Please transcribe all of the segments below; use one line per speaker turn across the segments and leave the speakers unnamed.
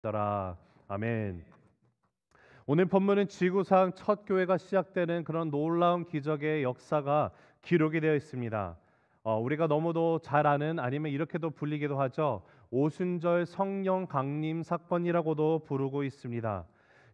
더라. 아멘. 오늘 본문은 지구상 첫 교회가 시작되는 그런 놀라운 기적의 역사가 기록이 되어 있습니다. 우리가 너무도 잘 아는, 아니면 이렇게도 불리기도 하죠. 오순절 성령 강림 사건이라고도 부르고 있습니다.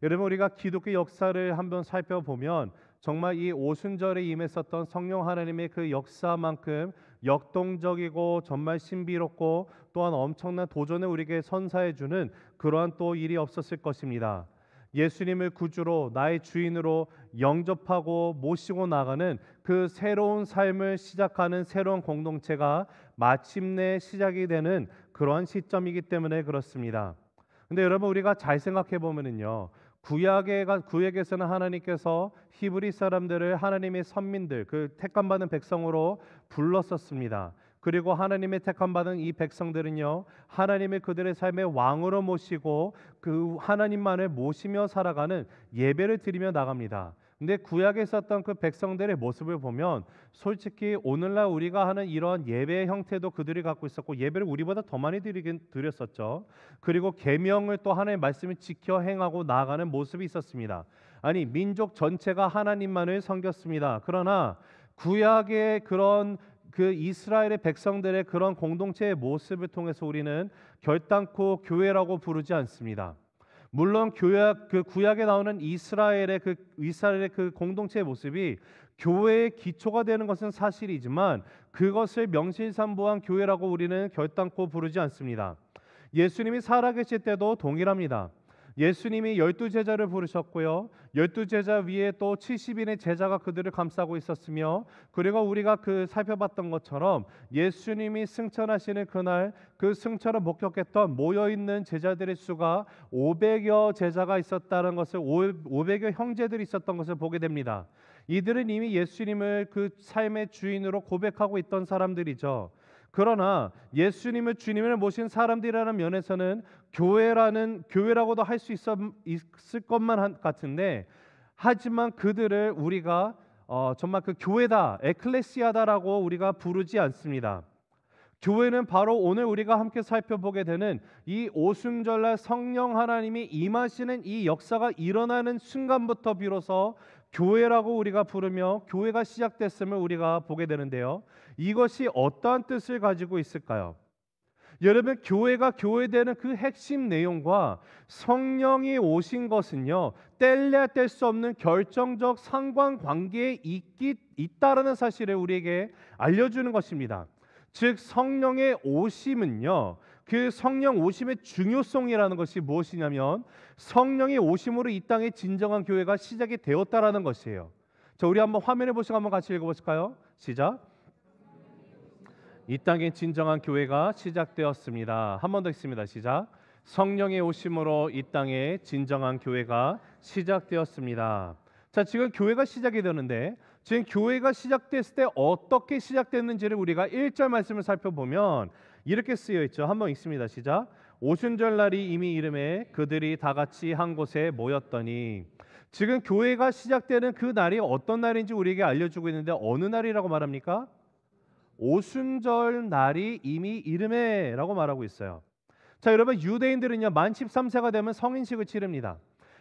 여러분, 우리가 기독교 역사를 한번 살펴보면 정말 이 오순절에 임했었던 성령 하나님의 그 역사만큼 역동적이고 정말 신비롭고 또한 엄청난 도전을 우리에게 선사해 주는 그러한 또 일이 없었을 것입니다. 예수님을 구주로, 나의 주인으로 영접하고 모시고 나가는 그 새로운 삶을 시작하는 새로운 공동체가 마침내 시작이 되는 그러한 시점이기 때문에 그렇습니다. 근데 여러분, 우리가 잘 생각해 보면은요, 구약에서는 하나님께서 히브리 사람들을 하나님의 선민들, 그 택함 받은 백성으로 불렀었습니다. 그리고 하나님의 택함 받은 이 백성들은요, 하나님의 그들의 삶의 왕으로 모시고 그 하나님만을 모시며 살아가는 예배를 드리며 나갑니다. 근데 구약에 있었던 그 백성들의 모습을 보면 솔직히 오늘날 우리가 하는 이런 예배의 형태도 그들이 갖고 있었고, 예배를 우리보다 더 많이 드렸었죠. 그리고 계명을 또 하나님의 말씀을 지켜 행하고 나아가는 모습이 있었습니다. 아니, 민족 전체가 하나님만을 섬겼습니다. 그러나 구약의 그런 그 이스라엘의 백성들의 그런 공동체의 모습을 통해서 우리는 결단코 교회라고 부르지 않습니다. 물론 구약에 나오는 이스라엘의 그 공동체의 모습이 교회의 기초가 되는 것은 사실이지만 그것을 명실상부한 교회라고 우리는 결단코 부르지 않습니다. 예수님이 살아계실 때도 동일합니다. 예수님이 12제자를 부르셨고요, 12제자 위에 또 70인의 제자가 그들을 감싸고 있었으며, 그리고 우리가 살펴봤던 것처럼 예수님이 승천하시는 그날 그 승천을 목격했던 모여있는 제자들의 수가 500여 제자가 있었다는 것을, 500여 형제들이 있었던 것을 보게 됩니다. 이들은 이미 예수님을 그 삶의 주인으로 고백하고 있던 사람들이죠. 그러나 예수님을 주님을 모신 사람들이라는 면에서는 교회라고도 할 수 있을 것만 같은데, 하지만 그들을 우리가 정말 그 교회다, 에클레시아다라고 우리가 부르지 않습니다. 교회는 바로 오늘 우리가 함께 살펴보게 되는 이 오순절날 성령 하나님이 임하시는 이 역사가 일어나는 순간부터 비로소 교회라고 우리가 부르며 교회가 시작됐음을 우리가 보게 되는데요, 이것이 어떠한 뜻을 가지고 있을까요? 여러분, 교회가 교회되는 그 핵심 내용과 성령이 오신 것은요, 뗄래야 뗄 수 없는 결정적 상관관계에 있다라는 사실을 우리에게 알려주는 것입니다. 즉, 성령의 오심은요, 그 성령 오심의 중요성이라는 것이 무엇이냐면 성령의 오심으로 이 땅에 진정한 교회가 시작이 되었다라는 것이에요. 자, 우리 한번 화면에 보시고 한번 같이 읽어보실까요? 시작. 이 땅에 진정한 교회가 시작되었습니다. 한 번 더 읽습니다. 시작. 성령의 오심으로 이 땅에 진정한 교회가 시작되었습니다. 자, 지금 교회가 시작이 되는데, 지금 교회가 시작됐을 때 어떻게 시작됐는지를 우리가 1절 말씀을 살펴보면 이렇게 쓰여 있죠. 한번 읽습니다. 시작. 오순절 날이 이미 이름에 그들이 다 같이 한 곳에 모였더니. 지금 교회가 시작되는 그 날이 어떤 날인지 우리에게 알려주고 있는데, 어느 날이라고 말합니까? 오순절 날이 이미 이름에라고 말하고 있어요. 자, 여러분, 유대인들은요, 만 13세가 되면 성인식을 치릅니다.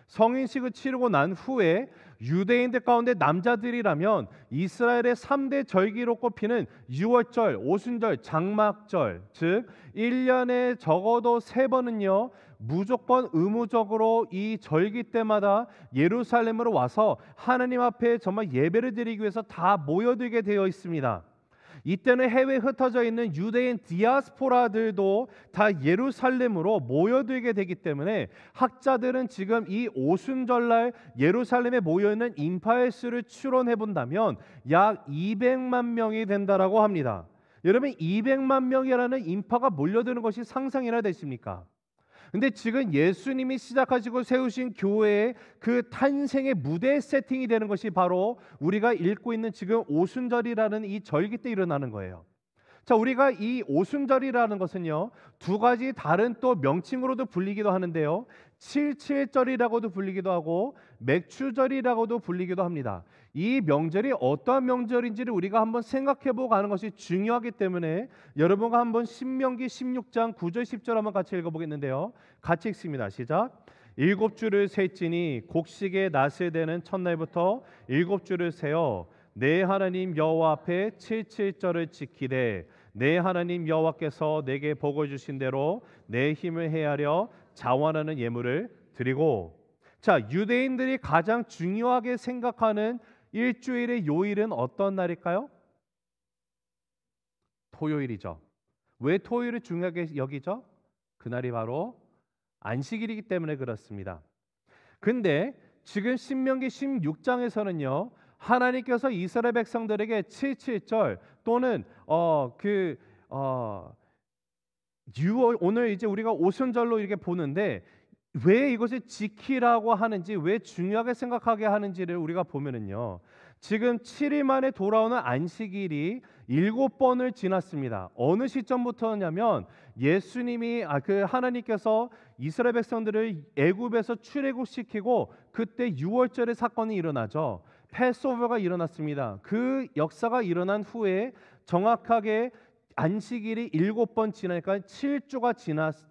성인식을 치르고 난 후에 유대인들 가운데 남자들이라면 이스라엘의 3대 절기로 꼽히는 유월절, 오순절, 장막절, 즉 1년에 적어도 3번은요 무조건 의무적으로 이 절기 때마다 예루살렘으로 와서 하나님 앞에 정말 예배를 드리기 위해서 다 모여들게 되어 있습니다. 이때는 해외에 흩어져 있는 유대인 디아스포라들도 다 예루살렘으로 모여들게 되기 때문에 학자들은 지금 이 오순절날 예루살렘에 모여있는 인파의 수를 추론해 본다면 약 200만 명이 된다라고 합니다. 여러분, 200만 명이라는 인파가 몰려드는 것이 상상이나 되십니까? 근데 지금 예수님이 시작하시고 세우신 교회의 그 탄생의 무대 세팅이 되는 것이 바로 우리가 읽고 있는 지금 오순절이라는 이 절기 때 일어나는 거예요. 자, 우리가 이 오순절이라는 것은요, 두 가지 다른 또 명칭으로도 불리기도 하는데요. 칠칠절이라고도 불리기도 하고 맥추절이라고도 불리기도 합니다. 이 명절이 어떠한 명절인지를 우리가 한번 생각해 보고 가는 것이 중요하기 때문에 여러분과 한번 신명기 16장 9절 10절 한번 같이 읽어 보겠는데요. 같이 읽습니다. 시작. 일곱 주를 셀지니 곡식의 낫을 되는 첫날부터 일곱 주를 세어 내 하나님 여호와 앞에 칠칠절을 지키되 내 하나님 여호와께서 내게 복을 주신 대로 내 힘을 헤아려 자원하는 예물을 드리고. 자, 유대인들이 가장 중요하게 생각하는 일주일의 요일은 어떤 날일까요? 토요일이죠. 왜 토요일을 중요하게 여기죠? 그날이 바로 안식일이기 때문에 그렇습니다. 근데 지금 신명기 16장에서는요. 하나님께서 이스라엘 백성들에게 칠칠절 또는 유월, 오늘 이제 우리가 오순절로 이렇게 보는데 왜 이것을 지키라고 하는지, 왜 중요하게 생각하게 하는지를 우리가 보면은요. 지금 7일 만에 돌아오는 안식일이 7번을 지났습니다. 어느 시점부터냐면 예수님이 하나님께서 이스라엘 백성들을 애굽에서 출애굽시키고 그때 유월절의 사건이 일어나죠. 패스오버가 일어났습니다. 그 역사가 일어난 후에 정확하게 안식일이 7번 지나니까 7주가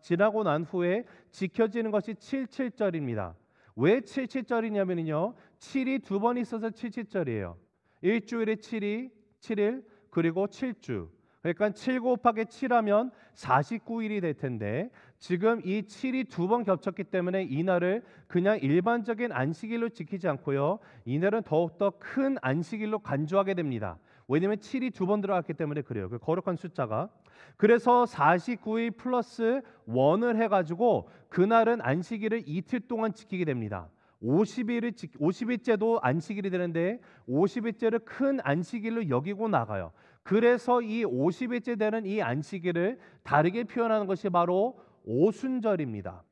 지나고 난 후에 지켜지는 것이 칠칠절입니다. 왜 칠칠절이냐면요, 7이 두 번 있어서 칠칠절이에요. 일주일에 7일 그리고 7주. 그러니까 7 곱하기 7하면 49일이 될 텐데 지금 이 7이 두 번 겹쳤기 때문에 이날을 그냥 일반적인 안식일로 지키지 않고요, 이날은 더욱더 큰 안식일로 간주하게 됩니다. 왜냐하면 7이 두 번 들어갔기 때문에 그래요. 그 거룩한 숫자가. 그래서 49일 플러스 1을 해가지고 그날은 안식일을 이틀 동안 지키게 됩니다. 50일째도 안식일이 되는데 50일째를 큰 안식일로 여기고 나가요. 그래서 이 50일째 되는 이 안식일을 다르게 표현하는 것이 바로 오순절입니다.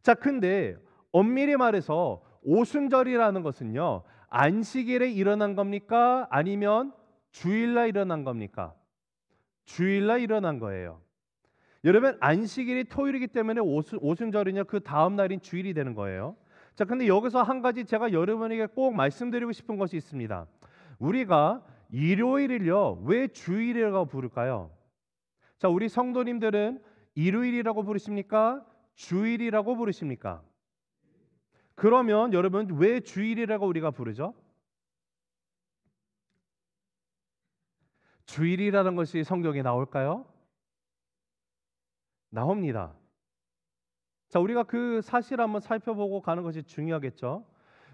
자, 근데 엄밀히 말해서 오순절이라는 것은요, 안식일에 일어난 겁니까? 아니면 주일날 일어난 겁니까? 주일날 일어난 거예요. 여러분, 안식일이 토요일이기 때문에 오순절이냐, 그 다음 날인 주일이 되는 거예요. 자, 근데 여기서 한 가지 제가 여러분에게 꼭 말씀드리고 싶은 것이 있습니다. 우리가 일요일을요, 왜 주일이라고 부를까요? 자, 우리 성도님들은 일요일이라고 부르십니까? 주일이라고 부르십니까? 그러면 여러분, 왜 주일이라고 우리가 부르죠? 주일이라는 것이 성경에 나올까요? 나옵니다. 자, 우리가 그 사실을 한번 살펴보고 가는 것이 중요하겠죠.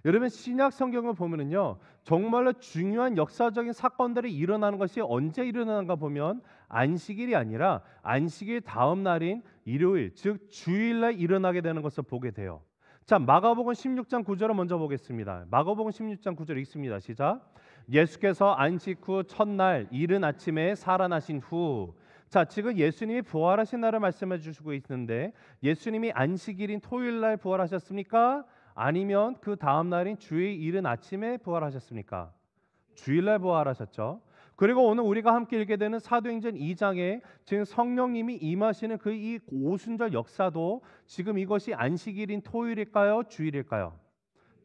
여러분, 신약 성경을 보면은요, 정말로 중요한 역사적인 사건들이 일어나는 것이 언제 일어나는가 보면 안식일이 아니라 안식일 다음 날인 일요일, 즉 주일날 일어나게 되는 것을 보게 돼요. 자, 마가복음 16장 9절을 먼저 보겠습니다. 마가복음 16장 9절 읽습니다. 시작. 예수께서 안식 후 첫날 이른 아침에 살아나신 후. 자, 지금 예수님이 부활하신 날을 말씀해 주시고 있는데 예수님이 안식일인 토요일 날 부활하셨습니까? 아니면 그 다음 날인 주일 이른 아침에 부활하셨습니까? 주일 날 부활하셨죠. 그리고 오늘 우리가 함께 읽게 되는 사도행전 2장에 지금 성령님이 임하시는 그 이 오순절 역사도 지금 이것이 안식일인 토요일일까요? 주일일까요?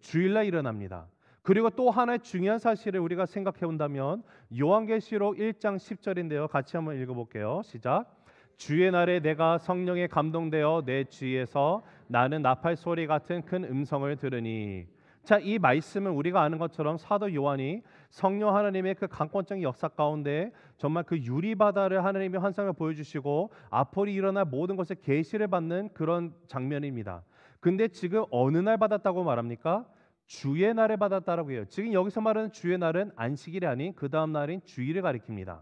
주일날 일어납니다. 그리고 또 하나의 중요한 사실을 우리가 생각해 본다면 요한계시록 1장 10절인데요. 같이 한번 읽어볼게요. 시작. 주의 날에 내가 성령에 감동되어 내 주위에서 나는 나팔 소리 같은 큰 음성을 들으니. 자, 이 말씀은 우리가 아는 것처럼 사도 요한이 성령 하나님의 그 강권적인 역사 가운데 정말 그 유리바다를 하나님의 환상을 보여주시고 앞으로 일어날 모든 것에 계시를 받는 그런 장면입니다. 근데 지금 어느 날 받았다고 말합니까? 주의 날에 받았다라고 해요. 지금 여기서 말하는 주의 날은 안식일이 아닌 그 다음 날인 주일을 가리킵니다.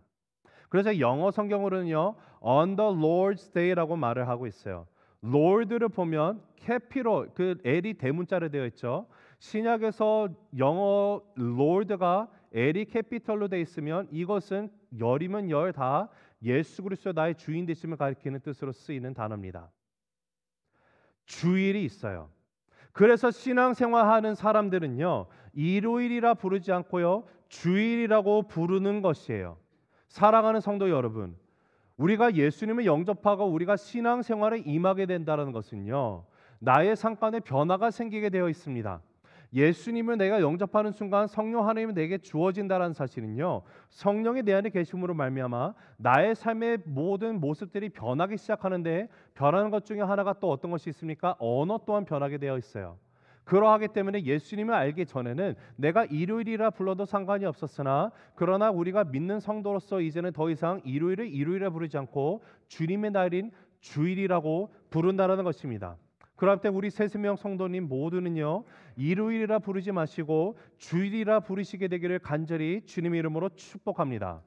그래서 영어 성경으로는요, on the Lord's Day라고 말을 하고 있어요. Lord를 보면 캐피로 그 L이 대문자로 되어 있죠. 신약에서 영어 Lord가 L이 캐피털로 되어 있으면 이것은 열이면 열 다 예수 그리스도 나의 주인 되심을 가리키는 뜻으로 쓰이는 단어입니다. 주일이 있어요. 그래서 신앙생활하는 사람들은요, 일요일이라 부르지 않고요, 주일이라고 부르는 것이에요. 사랑하는 성도 여러분, 우리가 예수님을 영접하고 우리가 신앙생활에 임하게 된다는 것은요, 나의 삶간에 변화가 생기게 되어 있습니다. 예수님을 내가 영접하는 순간 성령 하나님이 내게 주어진다는 사실은요, 성령이 내 안에 계심으로 말미암아 나의 삶의 모든 모습들이 변하기 시작하는데, 변하는 것 중에 하나가 또 어떤 것이 있습니까? 언어 또한 변하게 되어 있어요. 그러하기 때문에 예수님을 알기 전에는 내가 일요일이라 불러도 상관이 없었으나, 그러나 우리가 믿는 성도로서 이제는 더 이상 일요일을 일요일이라 부르지 않고 주님의 날인 주일이라고 부른다는 것입니다. 그럴 때 우리 세스명 성도님 모두는요, 일요일이라 부르지 마시고 주일이라 부르시게 되기를 간절히 주님의 이름으로 축복합니다.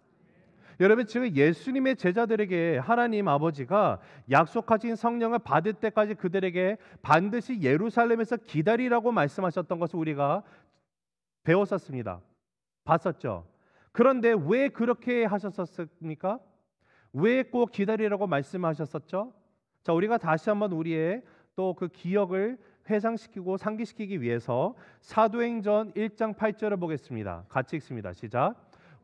여러분, 지금 예수님의 제자들에게 하나님 아버지가 약속하신 성령을 받을 때까지 그들에게 반드시 예루살렘에서 기다리라고 말씀하셨던 것을 우리가 배웠었습니다. 봤었죠. 그런데 왜 그렇게 하셨습니까? 왜 꼭 기다리라고 말씀하셨었죠? 자, 우리가 다시 한번 우리의 또 그 기억을 회상시키고 상기시키기 위해서 사도행전 1장 8절을 보겠습니다. 같이 읽습니다. 시작.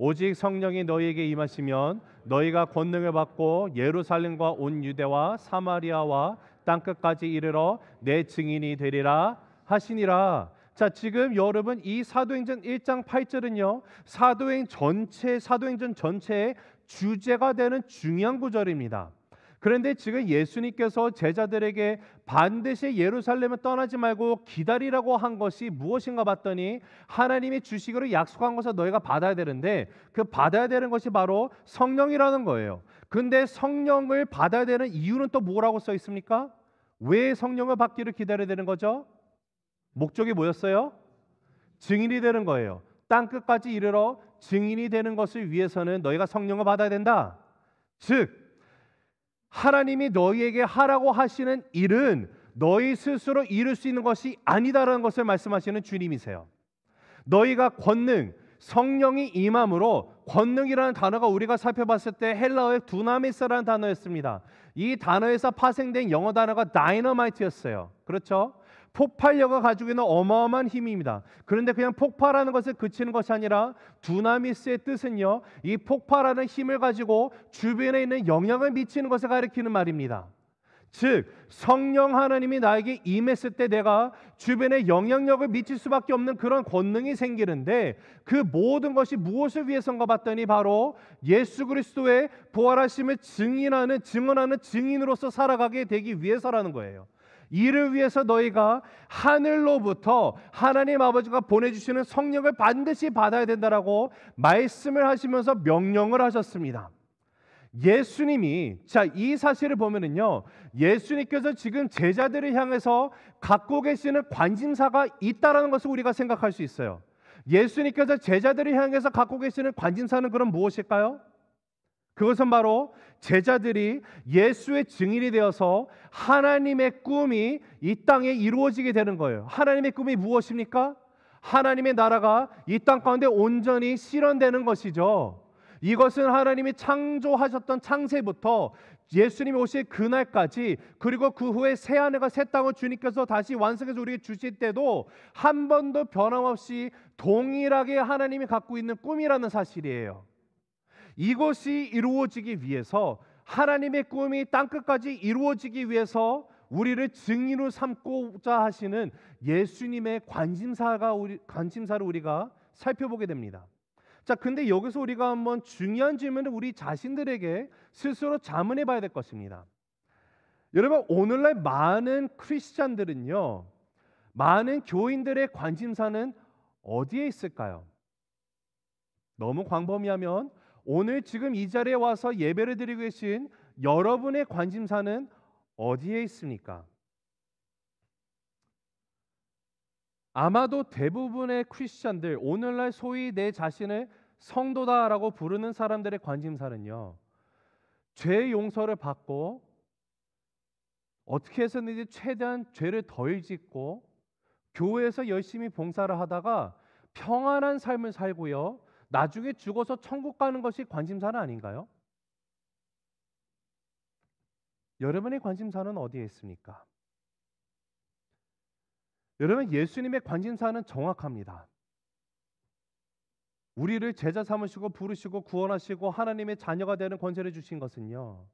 오직 성령이 너희에게 임하시면 너희가 권능을 받고 예루살렘과 온 유대와 사마리아와 땅끝까지 이르러 내 증인이 되리라 하시니라. 자, 지금 여러분 이 사도행전 1장 8절은요, 사도행전 전체의 주제가 되는 중요한 구절입니다. 그런데 지금 예수님께서 제자들에게 반드시 예루살렘을 떠나지 말고 기다리라고 한 것이 무엇인가 봤더니, 하나님이 주시기로 약속한 것을 너희가 받아야 되는데 그 받아야 되는 것이 바로 성령이라는 거예요. 근데 성령을 받아야 되는 이유는 또 뭐라고 써 있습니까? 왜 성령을 받기를 기다려야 되는 거죠? 목적이 뭐였어요? 증인이 되는 거예요. 땅 끝까지 이르러 증인이 되는 것을 위해서는 너희가 성령을 받아야 된다. 즉 하나님이 너희에게 하라고 하시는 일은 너희 스스로 이룰 수 있는 것이 아니다라는 것을 말씀하시는 주님이세요. 너희가 권능, 성령이 임함으로, 권능이라는 단어가 우리가 살펴봤을 때 헬라어의 두나미스라는 단어였습니다. 이 단어에서 파생된 영어 단어가 다이너마이트였어요. 그렇죠? 폭발력을 가지고 있는 어마어마한 힘입니다. 그런데 그냥 폭발하는 것에 그치는 것이 아니라 두나미스의 뜻은요, 이 폭발하는 힘을 가지고 주변에 있는 영향을 미치는 것을 가리키는 말입니다. 즉 성령 하나님이 나에게 임했을 때 내가 주변에 영향력을 미칠 수밖에 없는 그런 권능이 생기는데, 그 모든 것이 무엇을 위해서인가 봤더니 바로 예수 그리스도의 부활하심을 증언하는 증인으로서 살아가게 되기 위해서라는 거예요. 이를 위해서 너희가 하늘로부터 하나님 아버지가 보내주시는 성령을 반드시 받아야 된다라고 말씀을 하시면서 명령을 하셨습니다. 예수님이, 자, 이 사실을 보면은요, 예수님께서 지금 제자들을 향해서 갖고 계시는 관심사가 있다라는 것을 우리가 생각할 수 있어요. 예수님께서 제자들을 향해서 갖고 계시는 관심사는 그럼 무엇일까요? 그것은 바로 제자들이 예수의 증인이 되어서 하나님의 꿈이 이 땅에 이루어지게 되는 거예요. 하나님의 꿈이 무엇입니까? 하나님의 나라가 이 땅 가운데 온전히 실현되는 것이죠. 이것은 하나님이 창조하셨던 창세부터 예수님이 오실 그날까지, 그리고 그 후에 새하늘과 새 땅을 주님께서 다시 완성해서 우리에게 주실 때도 한 번도 변함없이 동일하게 하나님이 갖고 있는 꿈이라는 사실이에요. 이것이 이루어지기 위해서, 하나님의 꿈이 땅끝까지 이루어지기 위해서 우리를 증인으로 삼고자 하시는 예수님의 관심사를 우리가 살펴보게 됩니다. 자, 근데 여기서 우리가 한번 중요한 질문을 우리 자신들에게 스스로 자문해 봐야 될 것입니다. 여러분, 오늘날 많은 크리스찬들은요, 많은 교인들의 관심사는 어디에 있을까요? 너무 광범위하면 오늘 지금 이 자리에 와서 예배를 드리고 계신 여러분의 관심사는 어디에 있습니까? 아마도 대부분의 크리스찬들, 오늘날 소위 내 자신을 성도다라고 부르는 사람들의 관심사는요, 죄 용서를 받고 어떻게 해서든지 최대한 죄를 덜 짓고 교회에서 열심히 봉사를 하다가 평안한 삶을 살고요, 나중에 죽어서 천국 가는 것이 관심사는 아닌가요? 여러분의 관심사는 어디에 있습니까? 여러분, 예수님의 관심사는 정확합니다. 우리를 제자 삼으시고 부르시고 구원하시고 하나님의 자녀가 되는 권세를 주신 것은요,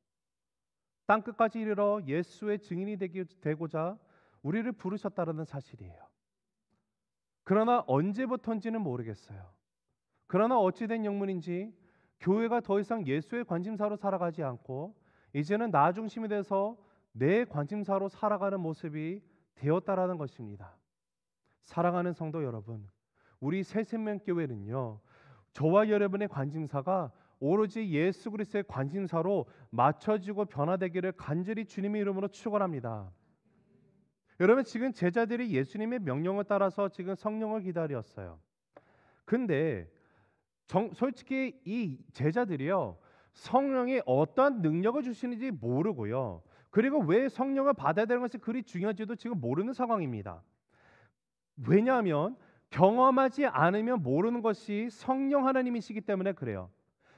땅 끝까지 이르러 예수의 증인이 되고자 우리를 부르셨다라는 사실이에요. 그러나 언제부터인지는 모르겠어요. 그러나 어찌된 영문인지 교회가 더 이상 예수의 관심사로 살아가지 않고 이제는 나 중심이 돼서 내 관심사로 살아가는 모습이 되었다라는 것입니다. 사랑하는 성도 여러분, 우리 새생명교회는요, 저와 여러분의 관심사가 오로지 예수 그리스도의 관심사로 맞춰지고 변화되기를 간절히 주님의 이름으로 축원합니다. 여러분, 지금 제자들이 예수님의 명령을 따라서 지금 성령을 기다렸어요. 근데 솔직히 이 제자들이요, 성령이 어떤 능력을 주시는지 모르고요, 그리고 왜 성령을 받아야 되는 것이 그리 중요한지도 지금 모르는 상황입니다. 왜냐하면 경험하지 않으면 모르는 것이 성령 하나님이시기 때문에 그래요.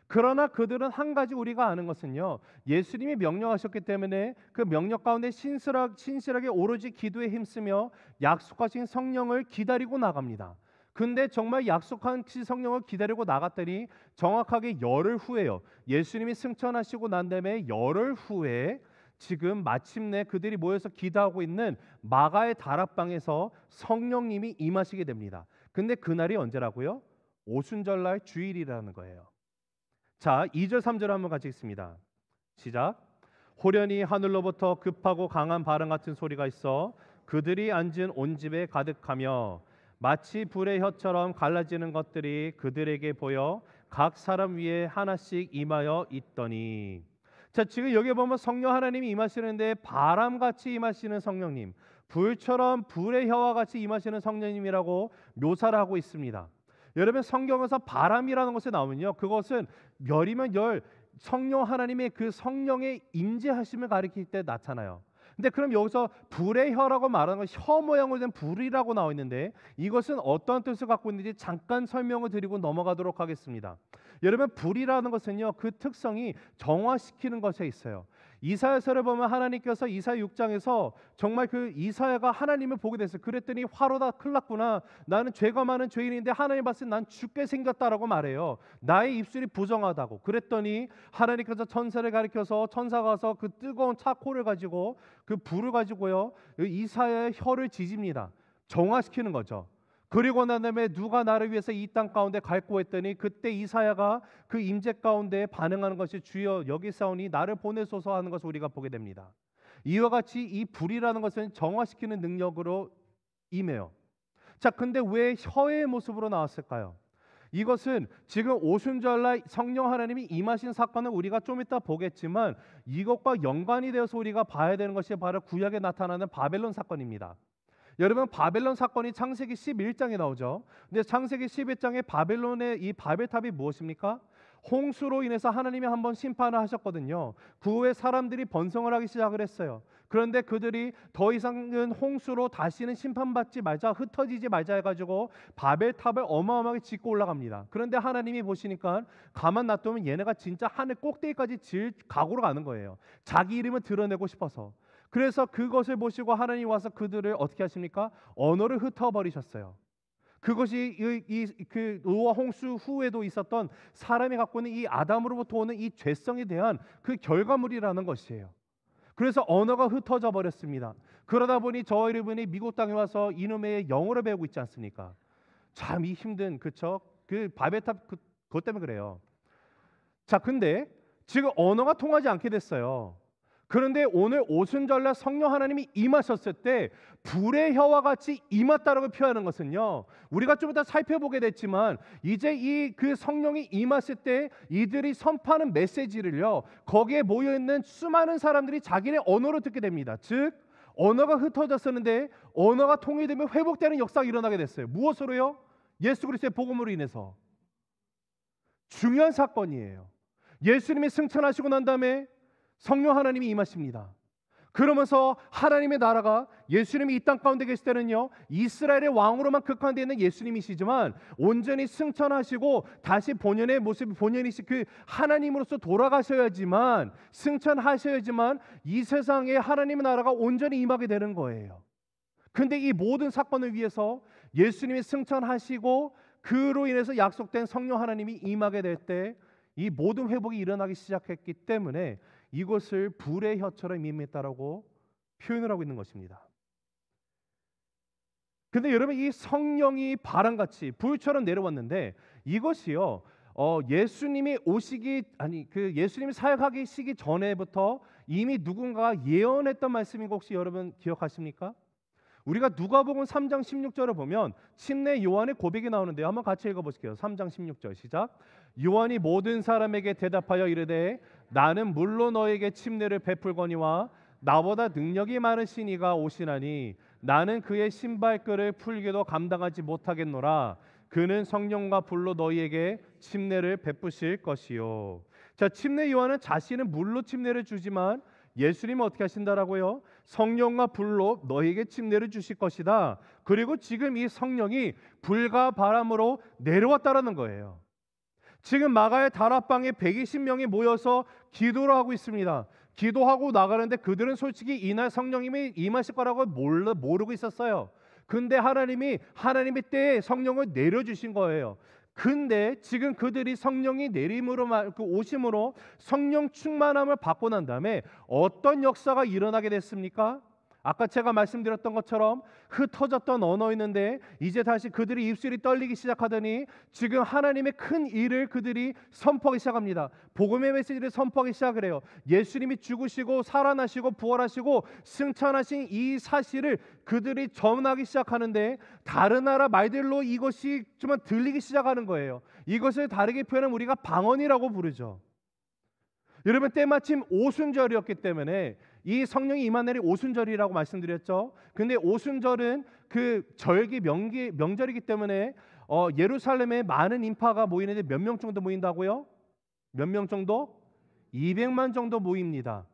그러나 그들은 한 가지 우리가 아는 것은요, 예수님이 명령하셨기 때문에 그 명령 가운데 신실하게 오로지 기도에 힘쓰며 약속하신 성령을 기다리고 나갑니다. 근데 정말 약속한 성령을 기다리고 나갔더니 정확하게 열흘 후에요, 예수님이 승천하시고 난 다음에 열흘 후에 지금 마침내 그들이 모여서 기도하고 있는 마가의 다락방에서 성령님이 임하시게 됩니다. 근데 그날이 언제라고요? 오순절날 주일이라는 거예요. 자, 2절 3절 한번 같이 읽습니다. 시작. 호련히 하늘로부터 급하고 강한 바람 같은 소리가 있어 그들이 앉은 온 집에 가득하며 마치 불의 혀처럼 갈라지는 것들이 그들에게 보여 각 사람 위에 하나씩 임하여 있더니. 자, 지금 여기 보면 성령 하나님이 임하시는데 바람같이 임하시는 성령님, 불처럼 불의 혀와 같이 임하시는 성령님이라고 묘사를 하고 있습니다. 여러분, 성경에서 바람이라는 것이 나오면요, 그것은 열이면 열, 성령 하나님의 그 성령의 임재하심을 가리킬 때 나타나요. 근데 그럼 여기서 불의 혀라고 말하는 건 혀 모양으로 된 불이라고 나와 있는데 이것은 어떤 뜻을 갖고 있는지 잠깐 설명을 드리고 넘어가도록 하겠습니다. 여러분, 불이라는 것은요, 그 특성이 정화시키는 것에 있어요. 이사야서를 보면 하나님께서 이사야 6장에서 정말 그 이사야가 하나님을 보게 됐어요. 그랬더니 화로다, 큰일 났구나, 나는 죄가 많은 죄인인데 하나님 봤을 때 난 죽게 생겼다라고 말해요. 나의 입술이 부정하다고. 그랬더니 하나님께서 천사를 가리켜서 천사가 와서 그 뜨거운 차콜을 가지고 그 불을 가지고요, 이사야의 혀를 지집니다. 정화시키는 거죠. 그리고 난 다음에 누가 나를 위해서 이 땅 가운데 갈고 했더니 그때 이사야가 그 임재 가운데 반응하는 것이 주여 여기 싸우니 나를 보내소서 하는 것을 우리가 보게 됩니다. 이와 같이 이 불이라는 것은 정화시키는 능력으로 임해요. 자, 근데 왜 혀의 모습으로 나왔을까요? 이것은 지금 오순절날 성령 하나님이 임하신 사건을 우리가 좀 이따 보겠지만 이것과 연관이 되어서 우리가 봐야 되는 것이 바로 구약에 나타나는 바벨론 사건입니다. 여러분, 바벨론 사건이 창세기 11장에 나오죠. 근데 창세기 11장에 바벨론의 이 바벨탑이 무엇입니까? 홍수로 인해서 하나님이 한번 심판을 하셨거든요. 그 후에 사람들이 번성을 하기 시작을 했어요. 그런데 그들이 더 이상은 홍수로 다시는 심판받지 말자, 흩어지지 말자 해가지고 바벨탑을 어마어마하게 짓고 올라갑니다. 그런데 하나님이 보시니까 가만 놔두면 얘네가 진짜 하늘 꼭대기까지 질 각오로 가는 거예요. 자기 이름을 드러내고 싶어서. 그래서 그것을 보시고 하나님 와서 그들을 어떻게 하십니까? 언어를 흩어버리셨어요. 그것이 그 노아 홍수 후에도 있었던 사람이 갖고 있는 이 아담으로부터 오는 이 죄성에 대한 그 결과물이라는 것이에요. 그래서 언어가 흩어져 버렸습니다. 그러다 보니 저와 여러분이 미국 땅에 와서 이놈의 영어를 배우고 있지 않습니까? 참 이 힘든, 그쵸? 그 바벨탑 그것 때문에 그래요. 자, 근데 지금 언어가 통하지 않게 됐어요. 그런데 오늘 오순절날 성령 하나님이 임하셨을 때 불의 혀와 같이 임했다라고 표현하는 것은요, 우리가 좀 이따 살펴보게 됐지만 이제 이 그 성령이 임했을 때 이들이 선포하는 메시지를요, 거기에 모여있는 수많은 사람들이 자기네 언어로 듣게 됩니다. 즉 언어가 흩어졌었는데 언어가 통일되면 회복되는 역사가 일어나게 됐어요. 무엇으로요? 예수 그리스도의 복음으로 인해서. 중요한 사건이에요. 예수님이 승천하시고 난 다음에 성령 하나님이 임하십니다. 그러면서 하나님의 나라가 예수님이 이 땅 가운데 계실 때는요, 이스라엘의 왕으로만 극한되어 있는 예수님이시지만 온전히 승천하시고 다시 본연의 모습, 본연이시 그 하나님으로서 돌아가셔야지만, 승천하셔야지만 이 세상에 하나님의 나라가 온전히 임하게 되는 거예요. 근데 이 모든 사건을 위해서 예수님이 승천하시고 그로 인해서 약속된 성령 하나님이 임하게 될 때 이 모든 회복이 일어나기 시작했기 때문에 이것을 불의 혀처럼 임했다라고 표현을 하고 있는 것입니다. 근데 여러분, 이 성령이 바람같이 불처럼 내려왔는데 이것이요, 예수님이 오시기 예수님이 사역하기 시기 전에부터 이미 누군가가 예언했던 말씀인 거 혹시 여러분 기억하십니까? 우리가 누가복음 3장 16절을 보면 침례 요한의 고백이 나오는데요. 한번 같이 읽어보실게요. 3장 16절 시작. 요한이 모든 사람에게 대답하여 이르되 나는 물로 너에게 침례를 베풀거니와 나보다 능력이 많으신 이가 오시나니 나는 그의 신발끈을 풀기도 감당하지 못하겠노라. 그는 성령과 불로 너희에게 침례를 베푸실 것이요. 자, 침례 요한은 자신은 물로 침례를 주지만 예수님은 어떻게 하신다라고요? 성령과 불로 너희에게 침례를 주실 것이다. 그리고 지금 이 성령이 불과 바람으로 내려왔다라는 거예요. 지금 마가의 다락방에 120명이 모여서 기도를 하고 있습니다. 기도하고 나가는데 그들은 솔직히 이날 성령님이 임하실 거라고 모르고 있었어요. 근데 하나님의 때에 성령을 내려주신 거예요. 근데 지금 그들이 성령이 오심으로 성령 충만함을 받고 난 다음에 어떤 역사가 일어나게 됐습니까? 아까 제가 말씀드렸던 것처럼 흩어졌던 언어였는데 이제 다시 그들의 입술이 떨리기 시작하더니 지금 하나님의 큰 일을 그들이 선포하기 시작합니다. 복음의 메시지를 선포하기 시작을 해요. 예수님이 죽으시고 살아나시고 부활하시고 승천하신 이 사실을 그들이 전하기 시작하는데 다른 나라 말들로 이것이 좀 들리기 시작하는 거예요. 이것을 다르게 표현하면 우리가 방언이라고 부르죠. 여러분, 때마침 오순절이었기 때문에 이 성령이 임한 날이 오순절이라고 말씀드렸죠. 근데 오순절은 그 절기 명절이기 때문에 예루살렘에 많은 인파가 모이는데 몇 명 정도 모인다고요? 몇 명 정도? 200만 정도 모입니다.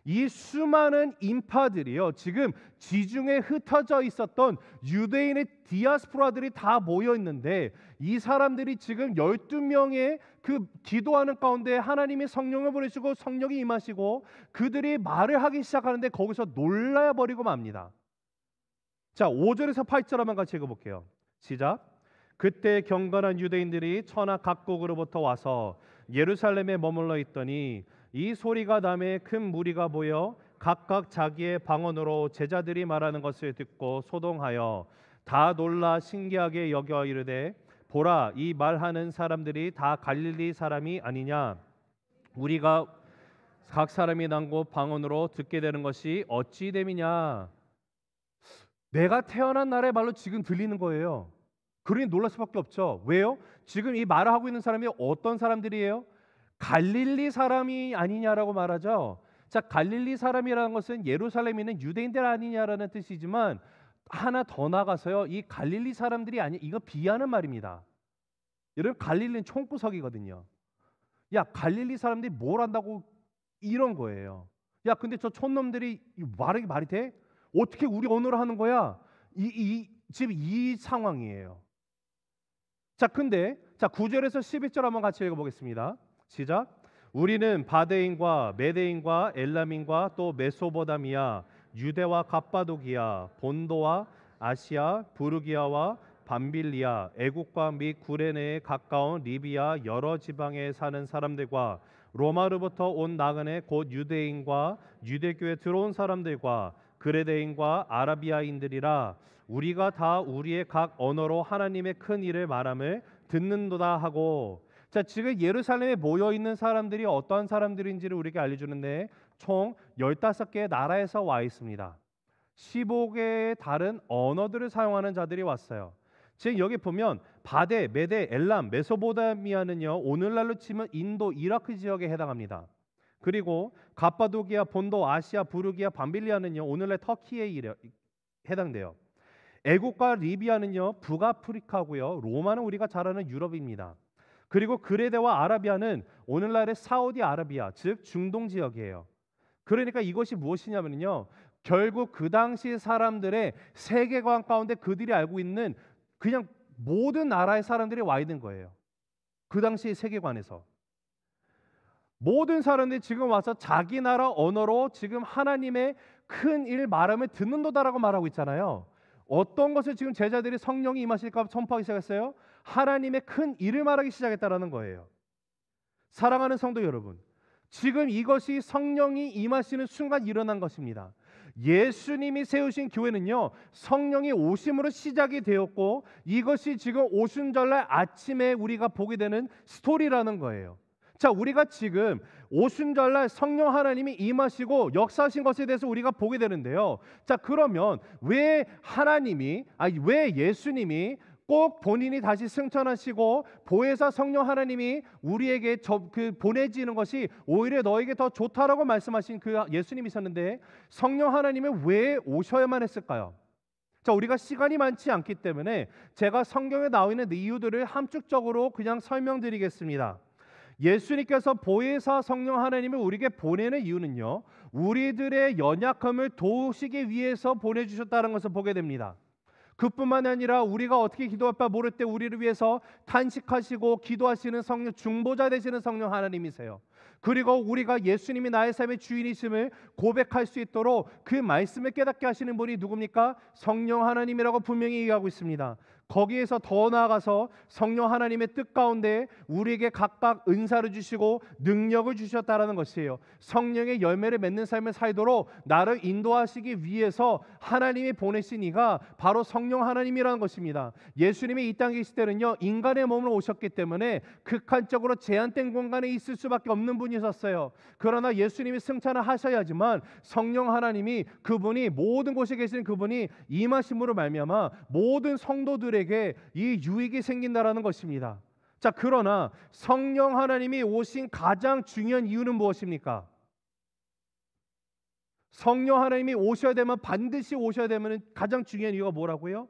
이 수많은 인파들이요, 지금 지중해 흩어져 있었던 유대인의 디아스포라들이 다 모여 있는데 이 사람들이 지금 12명의 그 기도하는 가운데 하나님이 성령을 보내시고 성령이 임하시고 그들이 말을 하기 시작하는데 거기서 놀라 버리고 맙니다. 자, 5절에서 8절 한번 같이 읽어볼게요. 시작. 그때 경건한 유대인들이 천하 각국으로부터 와서 예루살렘에 머물러 있더니 이 소리가 남에 큰 무리가 모여 각각 자기의 방언으로 제자들이 말하는 것을 듣고 소동하여 다 놀라 신기하게 여겨 이르되 보라, 이 말하는 사람들이 다 갈릴리 사람이 아니냐? 우리가 각 사람이 난 곳 방언으로 듣게 되는 것이 어찌 됨이냐? 내가 태어난 날의 말로 지금 들리는 거예요. 그러니 놀랄 수밖에 없죠. 왜요? 지금 이 말을 하고 있는 사람이 어떤 사람들이에요? 갈릴리 사람이 아니냐라고 말하죠. 자, 갈릴리 사람이라는 것은 예루살렘에 있는 유대인들 아니냐라는 뜻이지만 하나 더 나가서요, 이 갈릴리 사람들이 아니, 이거 비하는 말입니다. 여러분, 갈릴리는 총구석이거든요. 야, 갈릴리 사람들이 뭘 한다고 이런 거예요. 야, 근데 저 촌놈들이 말이 돼? 어떻게 우리 언어로 하는 거야? 지금 이 상황이에요. 자, 근데 9절에서 11절 한번 같이 읽어보겠습니다. 시작. 우리는 바데인과 메데인과 엘람인과 또 메소포타미아, 유대와 갑바도기아, 본도와 아시아, 부르기아와 밤빌리아, 애국과 및 구레네에 가까운 리비아 여러 지방에 사는 사람들과 로마로부터 온 나그네 곧 유대인과 유대교에 들어온 사람들과 그레데인과 아라비아인들이라 우리가 다 우리의 각 언어로 하나님의 큰 일을 말함을 듣는도다 하고. 자, 지금 예루살렘에 모여 있는 사람들이 어떠한 사람들인지를 우리에게 알려주는데 총 15개의 나라에서 와 있습니다. 15개의 다른 언어들을 사용하는 자들이 왔어요. 지금 여기 보면 바데, 메데, 엘람, 메소포타미아는요, 오늘날로 치면 인도, 이라크 지역에 해당합니다. 그리고 갑바도기아, 본도, 아시아, 부르기아, 밤빌리아는요, 오늘날 터키에 해당돼요. 애국과 리비아는요, 북아프리카고요. 로마는 우리가 잘 아는 유럽입니다. 그리고 그레데와 아라비아는 오늘날의 사우디아라비아, 즉 중동 지역이에요. 그러니까 이것이 무엇이냐면요, 결국 그 당시 사람들의 세계관 가운데 그들이 알고 있는 그냥 모든 나라의 사람들이 와 있는 거예요. 그 당시 세계관에서 모든 사람들이 지금 와서 자기 나라 언어로 지금 하나님의 큰 일 말함을 듣는도다라고 말하고 있잖아요. 어떤 것을 지금 제자들이 성령이 임하실까 선포하기 시작했어요? 하나님의 큰 일을 말하기 시작했다라는 거예요. 사랑하는 성도 여러분, 지금 이것이 성령이 임하시는 순간 일어난 것입니다. 예수님이 세우신 교회는요, 성령이 오심으로 시작이 되었고, 이것이 지금 오순절날 아침에 우리가 보게 되는 스토리라는 거예요. 자, 우리가 지금 오순절날 성령 하나님이 임하시고 역사하신 것에 대해서 우리가 보게 되는데요. 자, 그러면 왜 예수님이 꼭 본인이 다시 승천하시고 보혜사 성령 하나님이 우리에게 보내지는 것이 오히려 너에게 더 좋다라고 말씀하신 그 예수님이셨는데, 성령 하나님은 왜 오셔야만 했을까요? 자, 우리가 시간이 많지 않기 때문에 제가 성경에 나와 있는 이유들을 함축적으로 그냥 설명드리겠습니다. 예수님께서 보혜사 성령 하나님을 우리에게 보내는 이유는요, 우리들의 연약함을 도우시기 위해서 보내주셨다는 것을 보게 됩니다. 그뿐만 아니라 우리가 어떻게 기도할 바 모를 때 우리를 위해서 탄식하시고 기도하시는 성령, 중보자 되시는 성령 하나님이세요. 그리고 우리가 예수님이 나의 삶의 주인이심을 고백할 수 있도록 그 말씀을 깨닫게 하시는 분이 누굽니까? 성령 하나님이라고 분명히 얘기하고 있습니다. 거기에서 더 나아가서 성령 하나님의 뜻 가운데 우리에게 각각 은사를 주시고 능력을 주셨다라는 것이에요. 성령의 열매를 맺는 삶을 살도록 나를 인도하시기 위해서 하나님이 보내신 이가 바로 성령 하나님이라는 것입니다. 예수님이 이 땅에 계실 때는요, 인간의 몸으로 오셨기 때문에 극한적으로 제한된 공간에 있을 수밖에 없는 분이셨어요. 그러나 예수님이 승천을 하셔야지만 성령 하나님이, 그분이 모든 곳에 계신 그분이 임하심으로 말미암아 모든 성도들의 이 유익이 생긴다라는 것입니다. 자, 그러나 성령 하나님이 오신 가장 중요한 이유는 무엇입니까? 성령 하나님이 오셔야 되면, 반드시 오셔야 되면 가장 중요한 이유가 뭐라고요?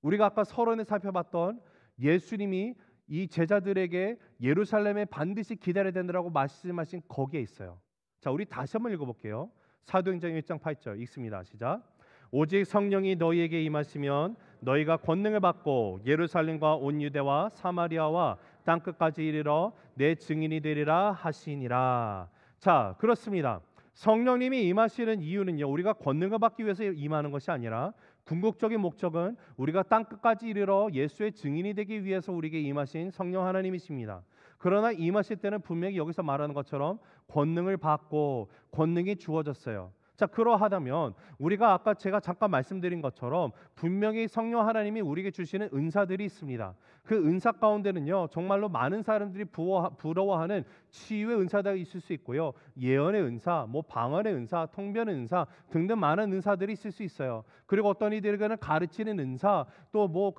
우리가 아까 서론에 살펴봤던 예수님이 이 제자들에게 예루살렘에 반드시 기다려야 된다라고 말씀하신 거기에 있어요. 자, 우리 다시 한번 읽어볼게요. 사도행전 1장 8절 읽습니다. 시작. 오직 성령이 너희에게 임하시면 너희가 권능을 받고 예루살렘과 온 유대와 사마리아와 땅끝까지 이르러 내 증인이 되리라 하시니라. 자, 그렇습니다. 성령님이 임하시는 이유는요, 우리가 권능을 받기 위해서 임하는 것이 아니라 궁극적인 목적은 우리가 땅끝까지 이르러 예수의 증인이 되기 위해서 우리에게 임하신 성령 하나님이십니다. 그러나 임하실 때는 분명히 여기서 말하는 것처럼 권능을 받고 권능이 주어졌어요. 자, 그러하다면 우리가 아까 제가 잠깐 말씀드린 것처럼 분명히 성령 하나님이 우리에게 주시는 은사들이 있습니다. 그 은사 가운데는요, 정말로 많은 사람들이 부러워하는 치유의 은사가 있을 수 있고요, 예언의 은사, 방언의 은사, 통변의 은사 등등 많은 은사들이 있을 수 있어요. 그리고 어떤 이들에게는 가르치는 은사, 또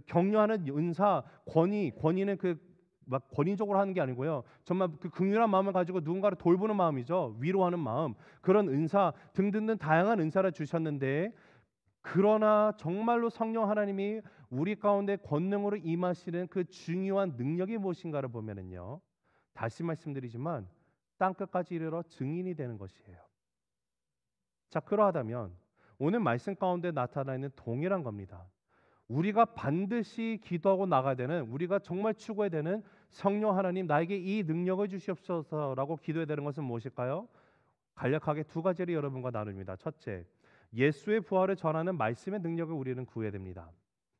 격려하는 은사, 권위는 막 권위적으로 하는 게 아니고요, 정말 그 긍휼한 마음을 가지고 누군가를 돌보는 마음이죠. 위로하는 마음, 그런 은사 등등 다양한 은사를 주셨는데, 그러나 정말로 성령 하나님이 우리 가운데 권능으로 임하시는 그 중요한 능력이 무엇인가를 보면은요, 다시 말씀드리지만 땅끝까지 이르러 증인이 되는 것이에요. 자, 그러하다면 오늘 말씀 가운데 나타나 있는 동일한 겁니다. 우리가 반드시 기도하고 나가야 되는, 우리가 정말 추구해야 되는, 성령 하나님 나에게 이 능력을 주시옵소서라고 기도해야 되는 것은 무엇일까요? 간략하게 두 가지를 여러분과 나눕니다. 첫째, 예수의 부활을 전하는 말씀의 능력을 우리는 구해야 됩니다.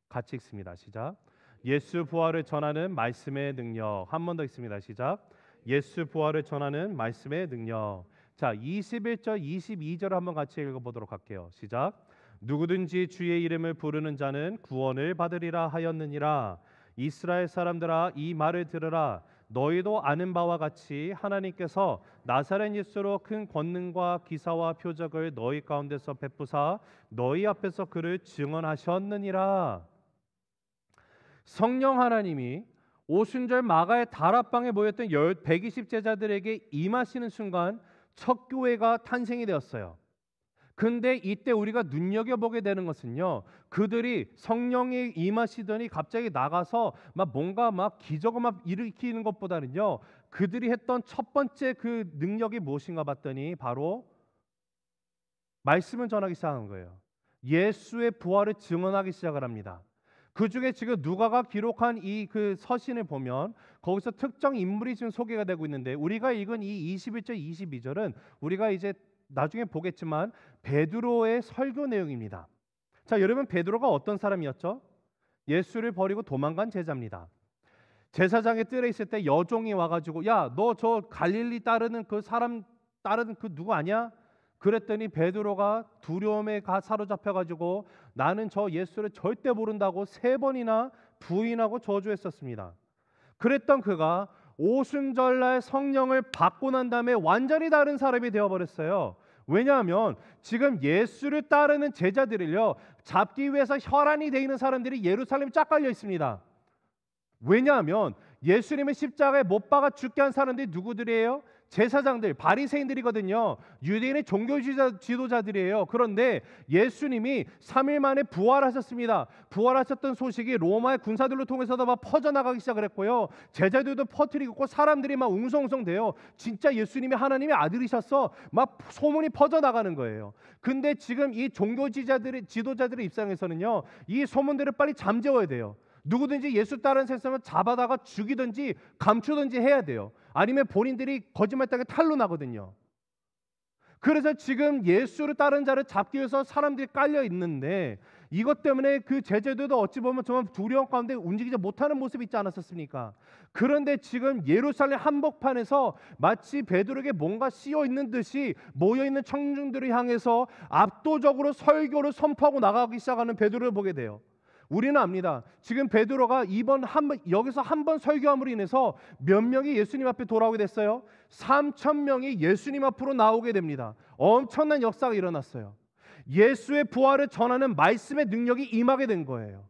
같이 읽습니다. 시작. 예수 부활을 전하는 말씀의 능력. 한 번 더 읽습니다. 시작. 예수 부활을 전하는 말씀의 능력. 자, 21절 22절을 한번 같이 읽어보도록 할게요. 시작. 누구든지 주의 이름을 부르는 자는 구원을 받으리라 하였느니라. 이스라엘 사람들아, 이 말을 들으라. 너희도 아는 바와 같이 하나님께서 나사렛 예수로 큰 권능과 기사와 표적을 너희 가운데서 베푸사 너희 앞에서 그를 증언하셨느니라. 성령 하나님이 오순절 마가의 다락방에 모였던 120 제자들에게 임하시는 순간 첫 교회가 탄생이 되었어요. 근데 이때 우리가 눈여겨보게 되는 것은요, 그들이 성령이 임하시더니 갑자기 나가서 뭔가 기적을 일으키는 것보다는요, 그들이 했던 첫 번째 그 능력이 무엇인가 봤더니 바로 말씀을 전하기 시작한 거예요. 예수의 부활을 증언하기 시작을 합니다. 그 중에 지금 누가가 기록한 이 그 서신을 보면 거기서 특정 인물이 지금 소개가 되고 있는데, 우리가 읽은 이 21절 22절은 우리가 이제 나중에 보겠지만 베드로의 설교 내용입니다. 자, 여러분, 베드로가 어떤 사람이었죠? 예수를 버리고 도망간 제자입니다. 제사장의 뜰에 있을 때 여종이 와가지고 야, 너 저 갈릴리 따르는 그 사람 따르는 그 누구 아니야? 그랬더니 베드로가 두려움에 사로잡혀가지고 나는 저 예수를 절대 모른다고 3번이나 부인하고 저주했었습니다. 그랬던 그가 오순절날 성령을 받고 난 다음에 완전히 다른 사람이 되어버렸어요. 왜냐하면 지금 예수를 따르는 제자들을요 잡기 위해서 혈안이 돼 있는 사람들이 예루살렘에 쫙 깔려 있습니다. 왜냐하면 예수님의 십자가에 못 박아 죽게 한 사람들이 누구들이에요? 제사장들, 바리새인들이거든요. 유대인의 종교 지도자들이에요. 그런데 예수님이 3일 만에 부활하셨습니다. 부활하셨던 소식이 로마의 군사들로 통해서도 막 퍼져나가기 시작을 했고요. 제자들도 퍼뜨리고 사람들이 막 웅성웅성돼요. 진짜 예수님이 하나님의 아들이셨어. 막 소문이 퍼져나가는 거예요. 근데 지금 이 종교 지도자들의 입장에서는요, 이 소문들을 빨리 잠재워야 돼요. 누구든지 예수 따르는 세상을 잡아다가 죽이든지 감추든지 해야 돼요. 아니면 본인들이 거짓말하게 탄로 나거든요. 그래서 지금 예수를 따르는 자를 잡기 위해서 사람들이 깔려 있는데 이것 때문에 그 제자들도 어찌 보면 정말 두려움 가운데 움직이지 못하는 모습이 있지 않았었습니까? 그런데 지금 예루살렘 한복판에서 마치 베드로에게 뭔가 씌어 있는 듯이 모여 있는 청중들을 향해서 압도적으로 설교를 선포하고 나가기 시작하는 베드로를 보게 돼요. 우리는 압니다. 지금 베드로가 여기서 한 번 설교함으로 인해서 몇 명이 예수님 앞에 돌아오게 됐어요? 3,000명이 예수님 앞으로 나오게 됩니다. 엄청난 역사가 일어났어요. 예수의 부활을 전하는 말씀의 능력이 임하게 된 거예요.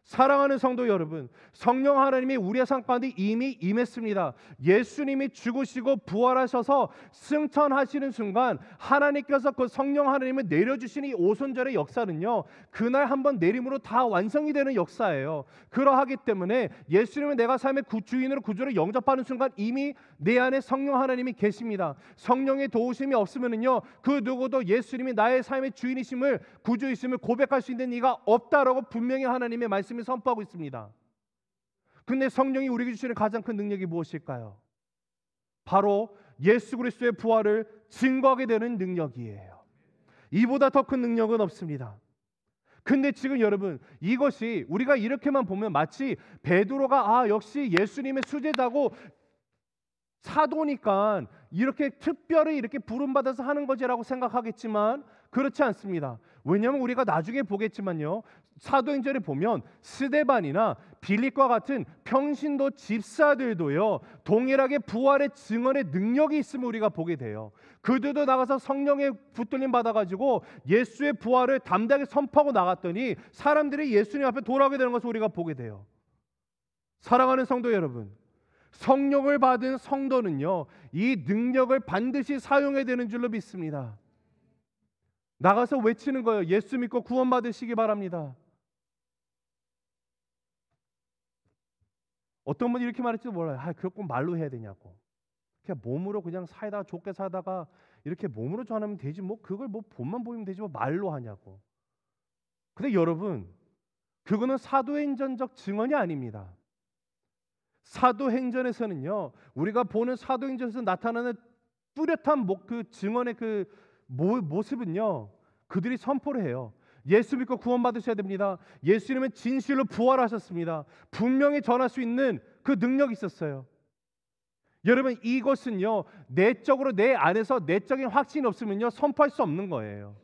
사랑하는 성도 여러분, 성령 하나님이 우리의 삶 가운데 이미 임했습니다. 예수님이 죽으시고 부활하셔서 승천하시는 순간 하나님께서 그 성령 하나님을 내려주신 이 오순절의 역사는요, 그날 한번 내림으로 다 완성이 되는 역사예요. 그러하기 때문에 예수님은 내가 삶의 주인으로 구주로 영접하는 순간 이미 내 안에 성령 하나님이 계십니다. 성령의 도우심이 없으면요, 그 누구도 예수님이 나의 삶의 주인이심을, 구주이심을 고백할 수 있는 이가 없다라고 분명히 하나님의 말씀이 선포하고 있습니다. 근데 성령이 우리에게 주시는 가장 큰 능력이 무엇일까요? 바로 예수 그리스도의 부활을 증거하게 되는 능력이에요. 이보다 더 큰 능력은 없습니다. 근데 지금 여러분, 이것이 우리가 이렇게만 보면 마치 베드로가 역시 예수님의 수제자고 사도니까 이렇게 특별히 이렇게 부름받아서 하는 거지라고 생각하겠지만 그렇지 않습니다. 왜냐하면 우리가 나중에 보겠지만요, 사도행전에 보면 스데반이나 빌립과 같은 평신도 집사들도요 동일하게 부활의 증언의 능력이 있음을 우리가 보게 돼요. 그들도 나가서 성령의 붙들림 받아가지고 예수의 부활을 담대하게 선포하고 나갔더니 사람들이 예수님 앞에 돌아오게 되는 것을 우리가 보게 돼요. 사랑하는 성도 여러분, 성령을 받은 성도는요 이 능력을 반드시 사용해야 되는 줄로 믿습니다. 나가서 외치는 거예요. 예수 믿고 구원 받으시기 바랍니다. 어떤 분이 이렇게 말할지도 몰라요. 그걸 꼭 말로 해야 되냐고. 그냥 몸으로 그냥 살다가 좋게 살다가 이렇게 몸으로 전하면 되지 뭐 그걸 뭐 본만 보이면 되지 뭐 말로 하냐고. 근데 여러분, 그거는 사도행전적 증언이 아닙니다. 사도행전에서는요 우리가 보는 사도행전에서 나타나는 뚜렷한 그 증언의 그 모습은요 그들이 선포를 해요. 예수 믿고 구원 받으셔야 됩니다. 예수님은 진실로 부활하셨습니다. 분명히 전할 수 있는 그 능력이 있었어요. 여러분, 이것은요 내적으로 내 안에서 내적인 확신이 없으면요 선포할 수 없는 거예요.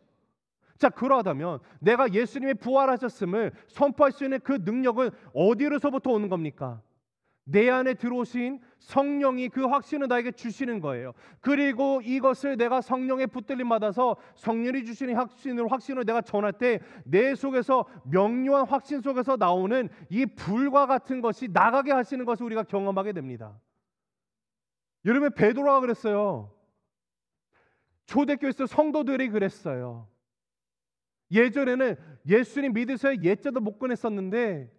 자, 그러하다면 내가 예수님의 부활하셨음을 선포할 수 있는 그 능력은 어디로서부터 오는 겁니까? 내 안에 들어오신 성령이 그 확신을 나에게 주시는 거예요. 그리고 이것을 내가 성령의 붙들림 받아서 성령이 주시는 확신을 내가 전할 때 내 속에서 명료한 확신 속에서 나오는 이 불과 같은 것이 나가게 하시는 것을 우리가 경험하게 됩니다. 여러분, 베드로가 그랬어요. 초대교회에서 성도들이 그랬어요. 예전에는 예수님 믿으셔야 예자도 못 꺼냈었는데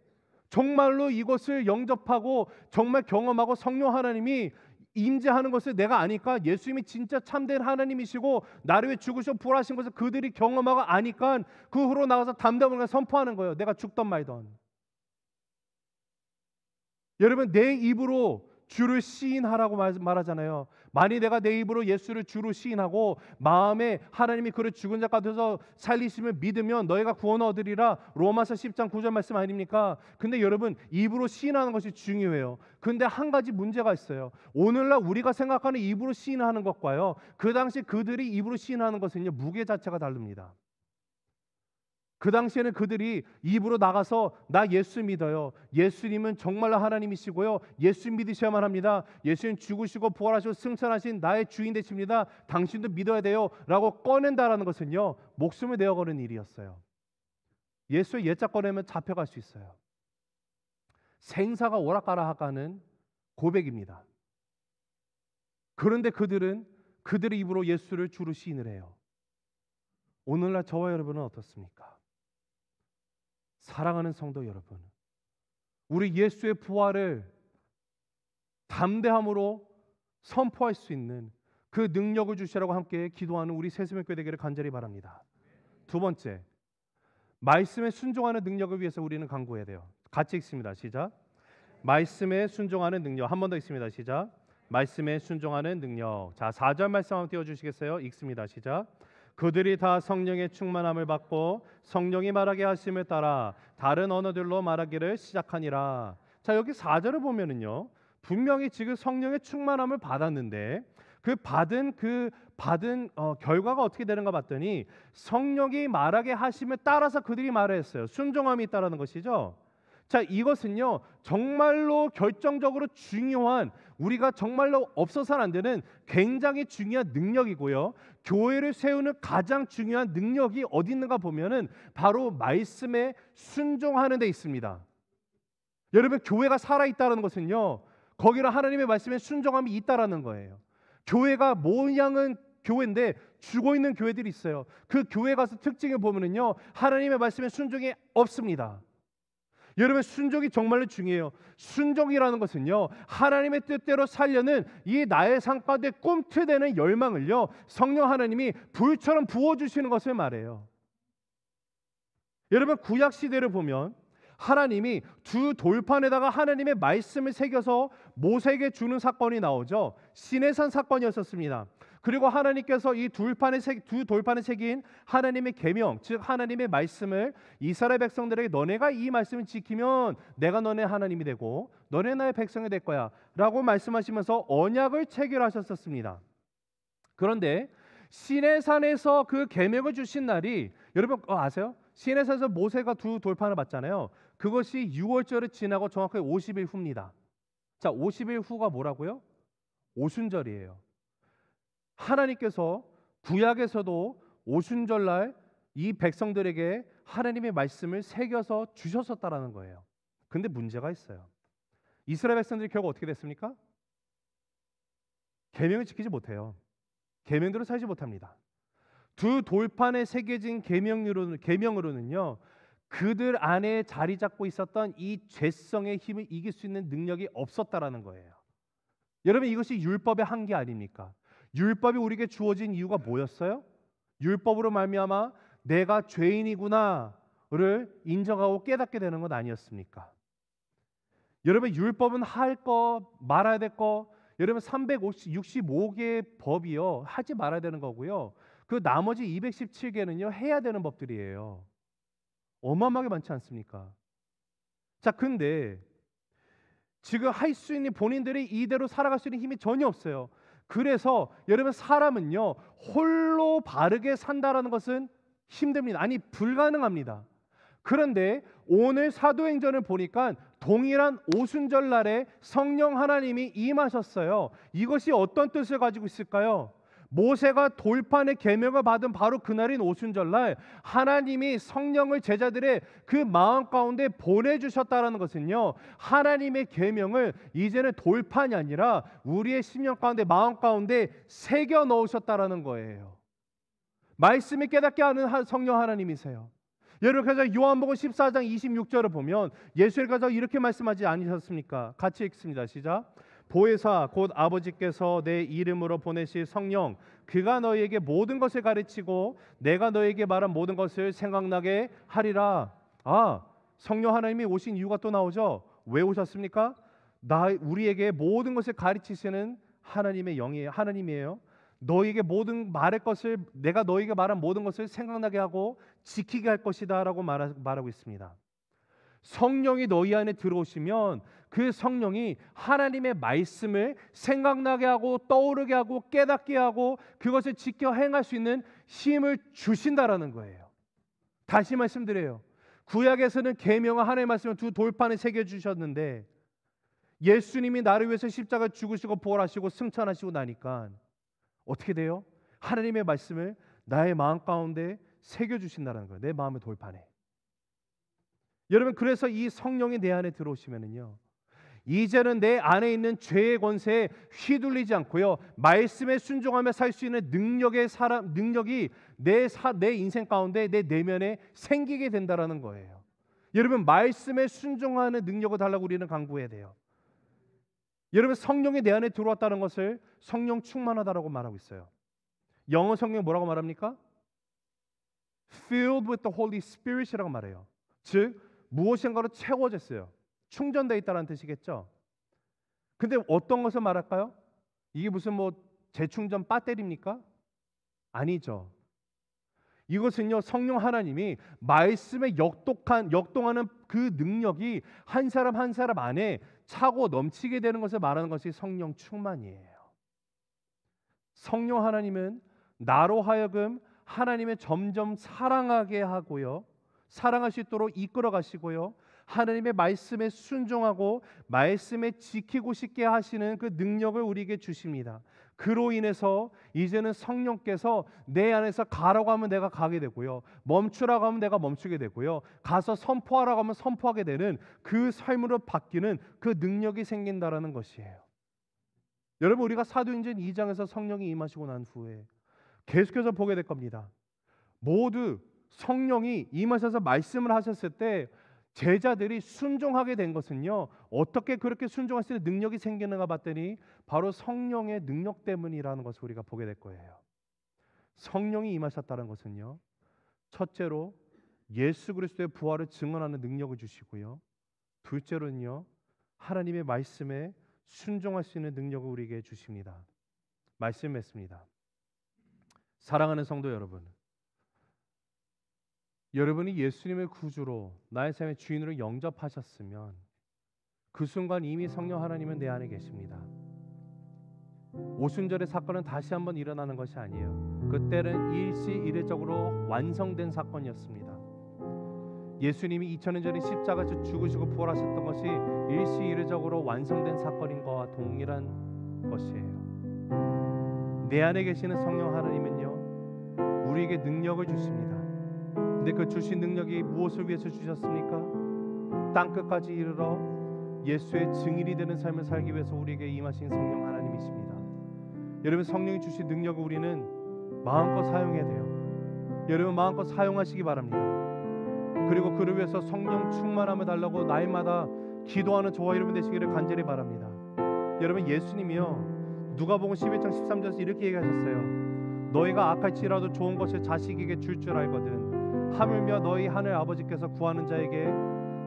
정말로 이것을 영접하고 정말 경험하고 성령 하나님이 임재하는 것을 내가 아니까 예수님이 진짜 참된 하나님이시고 나를 위해 죽으셔 부활하신 것을 그들이 경험하고 아니까 그 후로 나가서 담대하게 선포하는 거예요. 내가 죽던 말던. 여러분, 내 입으로 주를 시인하라고 말하잖아요. 만일 내가 내 입으로 예수를 주로 시인하고 마음에 하나님이 그를 죽은 자 가운데서 살리심을 믿으면 너희가 구원 얻으리라. 로마서 10장 9절 말씀 아닙니까? 근데 여러분, 입으로 시인하는 것이 중요해요. 근데 한 가지 문제가 있어요. 오늘날 우리가 생각하는 입으로 시인하는 것과요, 그 당시 그들이 입으로 시인하는 것은요, 무게 자체가 다릅니다. 그 당시에는 그들이 입으로 나가서 나 예수 믿어요, 예수님은 정말로 하나님이시고요, 예수 믿으셔야만 합니다, 예수님 죽으시고 부활하시고 승천하신 나의 주인 되십니다, 당신도 믿어야 돼요 라고 꺼낸다라는 것은요, 목숨을 내어거는 일이었어요. 예수의 옛자 꺼내면 잡혀갈 수 있어요. 생사가 오락가락하는 고백입니다. 그런데 그들은 그들의 입으로 예수를 주로 시인을 해요. 오늘날 저와 여러분은 어떻습니까? 사랑하는 성도 여러분, 우리 예수의 부활을 담대함으로 선포할 수 있는 그 능력을 주시라고 함께 기도하는 우리 새수명교회 되기를 간절히 바랍니다. 두 번째, 말씀에 순종하는 능력을 위해서 우리는 간구해야 돼요. 같이 읽습니다. 시작. 말씀에 순종하는 능력. 한 번 더 읽습니다. 시작. 말씀에 순종하는 능력. 자, 4절 말씀 한번 띄워주시겠어요? 읽습니다. 시작. 그들이 다 성령의 충만함을 받고 성령이 말하게 하심을 따라 다른 언어들로 말하기를 시작하니라. 자, 여기 4절을 보면은요, 분명히 지금 성령의 충만함을 받았는데 그 받은 결과가 어떻게 되는가 봤더니 성령이 말하게 하심을 따라서 그들이 말했어요. 순종함이 있다라는 것이죠. 자, 이것은요, 정말로 결정적으로 중요한, 우리가 정말로 없어서는 안 되는 굉장히 중요한 능력이고요, 교회를 세우는 가장 중요한 능력이 어디 있는가 보면은 바로 말씀에 순종하는 데 있습니다. 여러분, 교회가 살아있다는 것은요, 거기는 하나님의 말씀에 순종함이 있다라는 거예요. 교회가 모양은 교회인데 죽어 있는 교회들이 있어요. 그 교회 가서 특징을 보면은요, 하나님의 말씀에 순종이 없습니다. 여러분, 순종이 정말로 중요해요. 순종이라는 것은요, 하나님의 뜻대로 살려는 이 나의 삶 가운데 꿈틀대는 열망을요, 성령 하나님이 불처럼 부어주시는 것을 말해요. 여러분, 구약 시대를 보면 하나님이 두 돌판에다가 하나님의 말씀을 새겨서 모세에게 주는 사건이 나오죠. 시내산 사건이었습니다. 그리고 하나님께서 이 두 돌판에 새긴 하나님의 계명, 즉 하나님의 말씀을 이스라엘 백성들에게 너네가 이 말씀을 지키면 내가 너네 하나님이 되고 너네 나의 백성이 될 거야 라고 말씀하시면서 언약을 체결하셨었습니다. 그런데 시내산에서 그 계명을 주신 날이, 여러분 아세요? 시내산에서 모세가 두 돌판을 받잖아요. 그것이 6월절을 지나고 정확하게 50일 후입니다. 자, 50일 후가 뭐라고요? 오순절이에요. 하나님께서 구약에서도 오순절날 이 백성들에게 하나님의 말씀을 새겨서 주셨었다라는 거예요. 근데 문제가 있어요. 이스라엘 백성들이 결국 어떻게 됐습니까? 계명을 지키지 못해요. 계명대로 살지 못합니다. 두 돌판에 새겨진 계명으로는요, 그들 안에 자리 잡고 있었던 이 죄성의 힘을 이길 수 있는 능력이 없었다라는 거예요. 여러분, 이것이 율법의 한계 아닙니까? 율법이 우리에게 주어진 이유가 뭐였어요? 율법으로 말미암아 내가 죄인이구나를 인정하고 깨닫게 되는 것 아니었습니까? 여러분, 율법은 할 거, 말아야 될 거, 여러분 365개의 법이요, 하지 말아야 되는 거고요, 그 나머지 217개는요 해야 되는 법들이에요. 어마어마하게 많지 않습니까? 자, 근데 지금 할 수 있는, 본인들이 이대로 살아갈 수 있는 힘이 전혀 없어요. 그래서 여러분, 사람은요 홀로 바르게 산다라는 것은 힘듭니다. 아니, 불가능합니다. 그런데 오늘 사도행전을 보니까 동일한 오순절 날에 성령 하나님이 임하셨어요. 이것이 어떤 뜻을 가지고 있을까요? 모세가 돌판의 계명을 받은 바로 그날인 오순절날 하나님이 성령을 제자들의 그 마음 가운데 보내주셨다는 것은요, 하나님의 계명을 이제는 돌판이 아니라 우리의 심령 가운데, 마음 가운데 새겨 넣으셨다는 거예요. 말씀이 깨닫게 하는 성령 하나님이세요. 여러분, 그래서 요한복음 14장 26절을 보면 예수께서 이렇게 말씀하지 않으셨습니까? 같이 읽습니다. 시작. 보혜사 곧 아버지께서 내 이름으로 보내실 성령, 그가 너희에게 모든 것을 가르치고 내가 너희에게 말한 모든 것을 생각나게 하리라. 아, 성령 하나님이 오신 이유가 또 나오죠. 왜 오셨습니까? 우리에게 모든 것을 가르치시는 하나님의 영이에요. 하나님이에요. 너에게 모든 말할 것을, 내가 너에게 말한 모든 것을 생각나게 하고 지키게 할 것이다라고 말하고 있습니다. 성령이 너희 안에 들어오시면 그 성령이 하나님의 말씀을 생각나게 하고 떠오르게 하고 깨닫게 하고 그것을 지켜 행할 수 있는 힘을 주신다라는 거예요. 다시 말씀드려요. 구약에서는 계명과 하나님의 말씀을 두 돌판에 새겨 주셨는데 예수님이 나를 위해서 십자가 죽으시고 부활하시고 승천하시고 나니까 어떻게 돼요? 하나님의 말씀을 나의 마음 가운데 새겨 주신다는 거예요. 내 마음의 돌판에. 여러분, 그래서 이 성령이 내 안에 들어오시면은요, 이제는 내 안에 있는 죄의 권세에 휘둘리지 않고요, 말씀에 순종하며 살 수 있는 능력이 내 인생 가운데, 내 내면에 생기게 된다라는 거예요. 여러분, 말씀에 순종하는 능력을 달라고 우리는 간구해야 돼요. 여러분, 성령이 내 안에 들어왔다는 것을 성령 충만하다라고 말하고 있어요. 영어 성경 뭐라고 말합니까? Filled with the Holy Spirit이라고 말해요. 즉 무엇인가로 채워졌어요. 충전되어 있다는 뜻이겠죠. 근데 어떤 것을 말할까요? 이게 무슨 뭐 재충전 배터리입니까? 아니죠. 이것은요, 성령 하나님이 말씀에 역동하는 그 능력이 한 사람 한 사람 안에 차고 넘치게 되는 것을 말하는 것이 성령 충만이에요. 성령 하나님은 나로 하여금 하나님의 점점 사랑하게 하고요, 사랑할 수 있도록 이끌어 가시고요, 하나님의 말씀에 순종하고 말씀에 지키고 싶게 하시는 그 능력을 우리에게 주십니다. 그로 인해서 이제는 성령께서 내 안에서 가라고 하면 내가 가게 되고요, 멈추라고 하면 내가 멈추게 되고요, 가서 선포하라고 하면 선포하게 되는 그 삶으로 바뀌는 그 능력이 생긴다라는 것이에요. 여러분, 우리가 사도행전 2장에서 성령이 임하시고 난 후에 계속해서 보게 될 겁니다. 모두 성령이 임하셔서 말씀을 하셨을 때 제자들이 순종하게 된 것은요, 어떻게 그렇게 순종할 수 있는 능력이 생기는가 봤더니 바로 성령의 능력 때문이라는 것을 우리가 보게 될 거예요. 성령이 임하셨다는 것은요, 첫째로 예수 그리스도의 부활을 증언하는 능력을 주시고요, 둘째로는요, 하나님의 말씀에 순종할 수 있는 능력을 우리에게 주십니다. 말씀 맺습니다. 사랑하는 성도 여러분, 여러분이 예수님을 구주로 나의 삶의 주인으로 영접하셨으면 그 순간 이미 성령 하나님은 내 안에 계십니다. 오순절의 사건은 다시 한번 일어나는 것이 아니에요. 그때는 일시일회적으로 완성된 사건이었습니다. 예수님이 2000년 전에 십자가에서 죽으시고 부활하셨던 것이 일시일회적으로 완성된 사건인 것과 동일한 것이에요. 내 안에 계시는 성령 하나님은요, 우리에게 능력을 주십니다. 근데 그 주신 능력이 무엇을 위해서 주셨습니까? 땅끝까지 이르러 예수의 증인이 되는 삶을 살기 위해서 우리에게 임하신 성령 하나님이십니다. 여러분, 성령이 주신 능력을 우리는 마음껏 사용해야 돼요. 여러분, 마음껏 사용하시기 바랍니다. 그리고 그를 위해서 성령 충만함을 달라고 날마다 기도하는 저와 여러분 되시기를 간절히 바랍니다. 여러분, 예수님이요, 누가복음 11장 13절에서 이렇게 얘기하셨어요. 너희가 악할지라도 좋은 것을 자식에게 줄 알거든 하물며 너희 하늘 아버지께서 구하는 자에게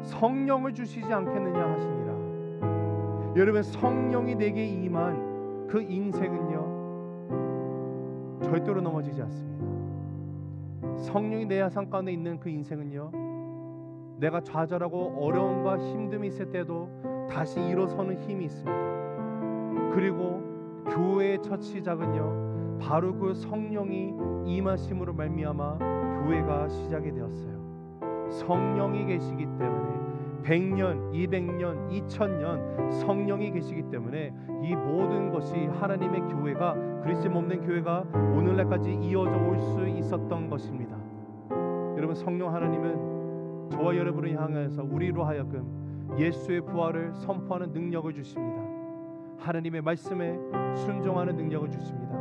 성령을 주시지 않겠느냐 하시니라. 여러분, 성령이 내게 임한 그 인생은요, 절대로 넘어지지 않습니다. 성령이 내 삶 가운데 있는 그 인생은요, 내가 좌절하고 어려움과 힘듦이 있을 때도 다시 일어서는 힘이 있습니다. 그리고 교회의 첫 시작은요, 바로 그 성령이 임하심으로 말미암아 교회가 시작이 되었어요. 성령이 계시기 때문에 100년, 200년, 2000년 성령이 계시기 때문에 이 모든 것이 하나님의 교회가, 그리스도의 몸된 교회가 오늘날까지 이어져 올 수 있었던 것입니다. 여러분, 성령 하나님은 저와 여러분을 향해서 우리로 하여금 예수의 부활을 선포하는 능력을 주십니다. 하나님의 말씀에 순종하는 능력을 주십니다.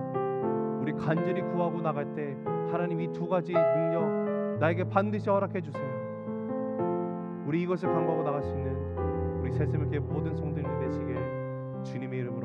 우리 간절히 구하고 나갈 때 하나님 이 두 가지 능력 나에게 반드시 허락해 주세요. 우리 이것을 간구하고 나갈 수 있는 우리 새샘교회 모든 성도님들 되시길 주님의 이름으로